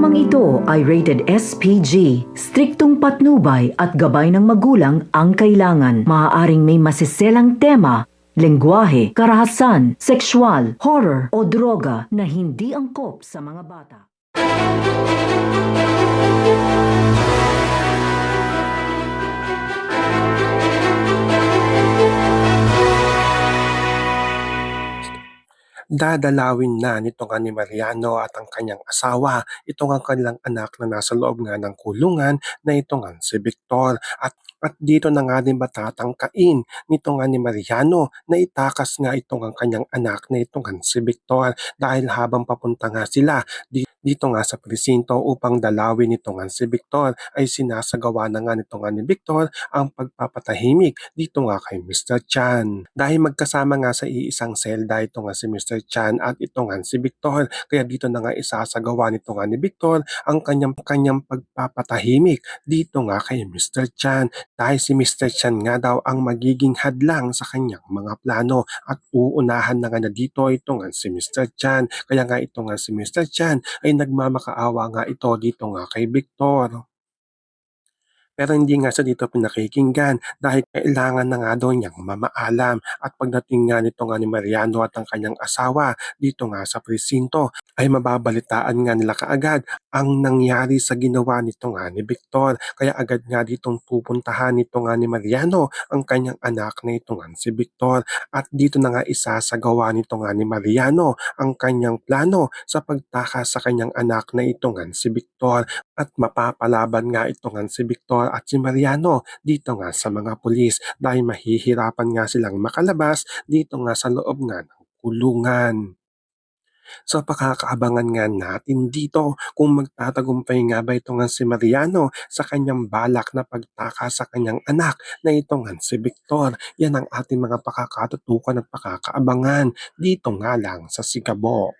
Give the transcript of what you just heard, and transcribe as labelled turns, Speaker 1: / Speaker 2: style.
Speaker 1: Programang ito ay rated SPG. Striktong patnubay at gabay ng magulang ang kailangan. Maaaring may masiselang tema, lengguwahe, karahasan, sexual, horror o droga na hindi angkop sa mga bata.
Speaker 2: Dadalawin na nito nga ni Mariano at ang kanyang asawa itong ang kanilang anak na nasa loob nga ng kulungan na ito nga si Victor at dito na nga din matatangkain nito nga ni Mariano na itakas nga itong ang kanyang anak na ito nga si Victor dahil habang papunta nga sila dito nga sa presinto upang dalawin nito nga si Victor ay sinasagawa na nga nito nga ni Victor ang pagpapatahimik dito nga kay Mr. Chan. Dahil magkasama nga sa iisang selda ito nga si Mr. Chan at ito nga si Victor, kaya dito na nga isasagawa nito nga ni Victor ang kanyang pagpapatahimik dito nga kay Mr. Chan dahil si Mr. Chan nga daw ang magiging hadlang sa kanyang mga plano at uunahan na nga na dito ito nga si Mr. Chan. Kaya nga ito nga si Mr. Chan ay nagmamakaawa nga ito dito nga kay Victor. Pero hindi nga siya dito pinakikinggan dahil kailangan na nga daw niyang mamaalam at pagdating nga nito nga ni Mariano at ang kanyang asawa dito nga sa presinto ay mababalitaan nga nila kaagad ang nangyari sa ginawa nito nga ni Victor. Kaya agad nga ditong pupuntahan nito nga ni Mariano ang kanyang anak na ito nga si Victor at dito na nga isasagawa nito nga ni Mariano ang kanyang plano sa pagtakas sa kanyang anak na ito nga si Victor at mapapalaban nga ito nga si Victor at si Mariano dito nga sa mga pulis dahil mahihirapan nga silang makalabas dito nga sa loob nga ng kulungan. So pakakaabangan nga natin dito kung magtatagumpay nga ba ito nga si Mariano sa kanyang balak na pagtaka sa kanyang anak na ito nga si Victor. Yan ang ating mga pakakatutukan at pakakaabangan dito nga lang sa Sigabo.